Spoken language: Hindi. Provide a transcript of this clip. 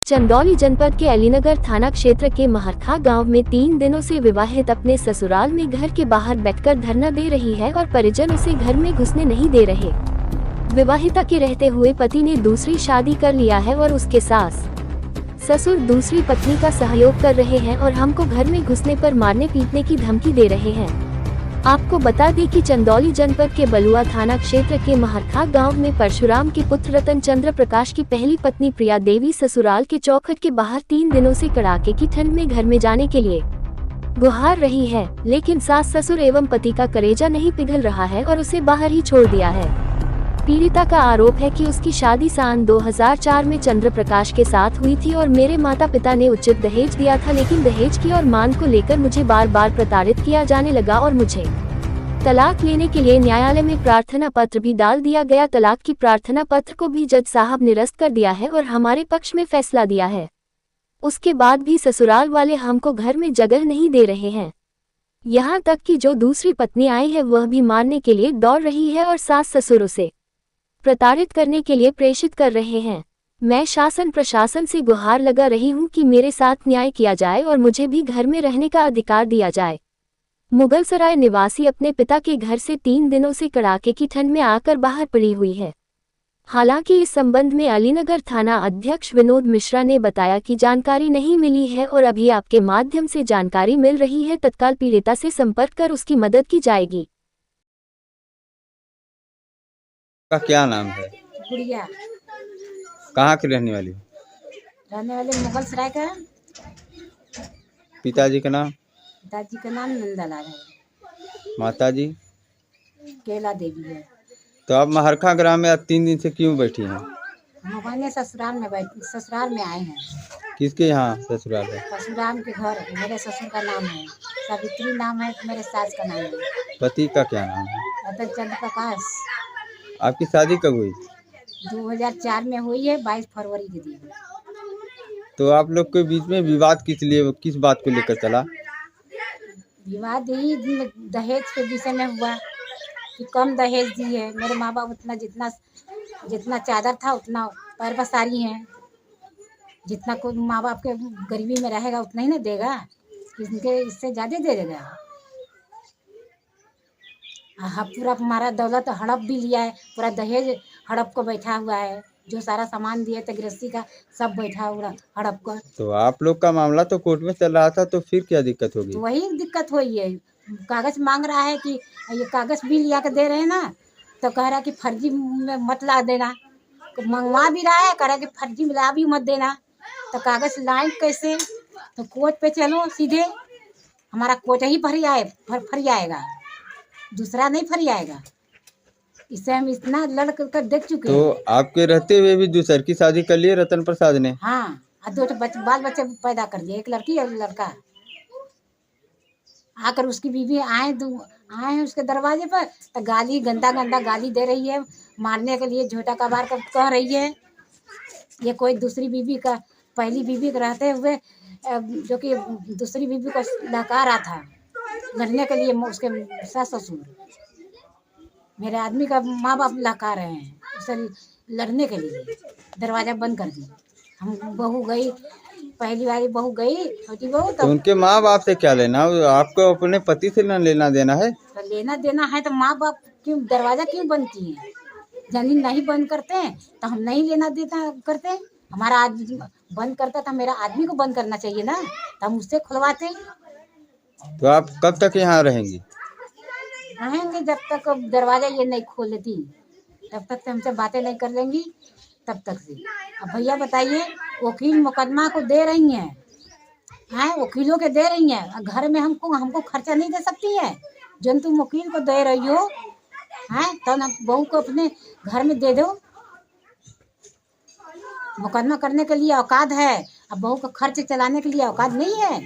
चंदौली जनपद के अलीनगर थाना क्षेत्र के महरखा गांव में 3 दिनों से विवाहित अपने ससुराल में घर के बाहर बैठकर धरना दे रही है और परिजन उसे घर में घुसने नहीं दे रहे। विवाहिता के रहते हुए पति ने दूसरी शादी कर लिया है और उसके सास ससुर दूसरी पत्नी का सहयोग कर रहे हैं और हमको घर में घुसने पर मारने पीटने की धमकी दे रहे हैं। आपको बता दें कि चंदौली जनपद के बलुआ थाना क्षेत्र के महरखा गांव में परशुराम के पुत्र रतन चंद्र प्रकाश की पहली पत्नी प्रिया देवी ससुराल के चौखट के बाहर 3 दिनों से कड़ाके की ठंड में घर में जाने के लिए गुहार रही है, लेकिन सास ससुर एवं पति का कलेजा नहीं पिघल रहा है और उसे बाहर ही छोड़ दिया है। पीड़िता का आरोप है कि उसकी शादी सन 2004 में चंद्र प्रकाश के साथ हुई थी और मेरे माता पिता ने उचित दहेज दिया था, लेकिन दहेज की और मांग को लेकर मुझे बार बार प्रताड़ित किया जाने लगा और मुझे तलाक लेने के लिए न्यायालय में प्रार्थना पत्र भी डाल दिया गया। तलाक की प्रार्थना पत्र को भी जज साहब निरस्त कर दिया है और हमारे पक्ष में फैसला दिया है। उसके बाद भी ससुराल वाले हमको घर में जगह नहीं दे रहे हैं। यहाँ तक कि जो दूसरी पत्नी आई है वह भी मारने के लिए दौड़ रही है और सास ससुर उसे प्रताड़ित करने के लिए प्रेषित कर रहे हैं। मैं शासन प्रशासन से गुहार लगा रही हूं कि मेरे साथ न्याय किया जाए और मुझे भी घर में रहने का अधिकार दिया जाए। मुगलसराय निवासी अपने पिता के घर से 3 दिनों से कड़ाके की ठंड में आकर बाहर पड़ी हुई है। हालांकि इस संबंध में अलीनगर थाना अध्यक्ष विनोद मिश्रा ने बताया कि जानकारी नहीं मिली है और अभी आपके माध्यम से जानकारी मिल रही है। तत्काल पीड़िता से संपर्क कर उसकी मदद की जाएगी। का क्या नाम है? गुड़िया। कहाँ की रहने वाली? रहने वाले मुगलसराय का। पिताजी का नाम? पिताजी का नाम नंदलाल है। माताजी? केला देवी है। तो आप महरखा ग्राम में आप 3 दिन से क्यों बैठी हैं? हम अपने ससुराल में आए हैं। किसके यहाँ ससुराल है? परशुराम के घर। मेरे ससुर का नाम है सावित्री, नाम है मेरे सास का नाम है। पति का क्या नाम है? रतन चंद्र प्रकाश। आपकी शादी कब हुई? 2004 में हुई है, 22 फरवरी के दिन। तो आप लोग के बीच में विवाद किस बात को लेकर चला? विवाद यही दहेज के विषय में हुआ कि कम दहेज दी है। मेरे माँ बाप उतना जितना चादर था उतना पैर पसारी है। जितना कोई माँ बाप के गरीबी में रहेगा उतना ही ना देगा, इनके इससे ज़्यादा दे देगा। हाँ, पूरा हमारा दौलत हड़प भी लिया है, पूरा दहेज हड़प को बैठा हुआ है। जो सारा सामान दिए थे गृहस्थी का सब बैठा हुआ हड़प कर। तो आप लोग का मामला तो कोर्ट में चल रहा था, तो फिर क्या दिक्कत होगी? तो वही दिक्कत हुई है। कागज मांग रहा है कि ये कागज भी लिया के दे रहे हैं ना, तो कह रहा है कि फर्जी में मत ला देना। तो मंगवा भी रहा है, कह रहा है कि फर्जी मिला भी मत देना। तो कागज लाए कैसे? तो कोर्ट पे चलो सीधे, हमारा कोर्ट ही फर आएगा, दूसरा नहीं फरी आएगा। इससे हम इतना लड़ कर देख चुके हैं। तो आपके रहते हुए भी दूसर की शादी कर लिए रतन प्रसाद ने? हाँ, 2 बाल बच्चे पैदा कर दिए, एक लड़की और लड़का। आकर उसकी बीवी आए उसके दरवाजे पर, तो गाली गंदा गाली दे रही है, मारने के लिए झोटा कबार कर कह रही है। ये कोई दूसरी बीवी का, पहली बीवी के रहते हुए जो कि दूसरी बीवी को लहका रहा था लड़ने के लिए। उसके सास ससुर मेरे आदमी का माँ बाप लहका रहे हैं उसे लड़ने के लिए। दरवाजा बंद कर दी। हम बहू गई, पहली वाली बहू गई, छोटी बहू। तो उनके माँ बाप से क्या लेना? आपको अपने पति से ना लेना देना है? तो लेना देना है तो माँ बाप क्यों दरवाजा क्यों बंद किए? जमीन नहीं बंद करते तो हम नहीं लेना देना करते। हमारा आदमी बंद करता था, मेरा आदमी को बंद करना चाहिए ना, तो हम उससे खुलवाते। तो आप कब तक यहाँ रहेंगी? रहेंगे जब तक दरवाजा ये नहीं खोल लेती, तब तक से हमसे बातें नहीं कर लेंगी, तब तक से। अब भैया बताइए, वकील मुकदमा को दे रही हैं, वकीलों के दे रही हैं, घर में हमको खर्चा नहीं दे सकती है। जब तुम वकील को दे रही हो तो ना बहू को अपने घर में दे दो। मुकदमा करने के लिए औकात है, अब बहू को खर्च चलाने के लिए औकात नहीं है।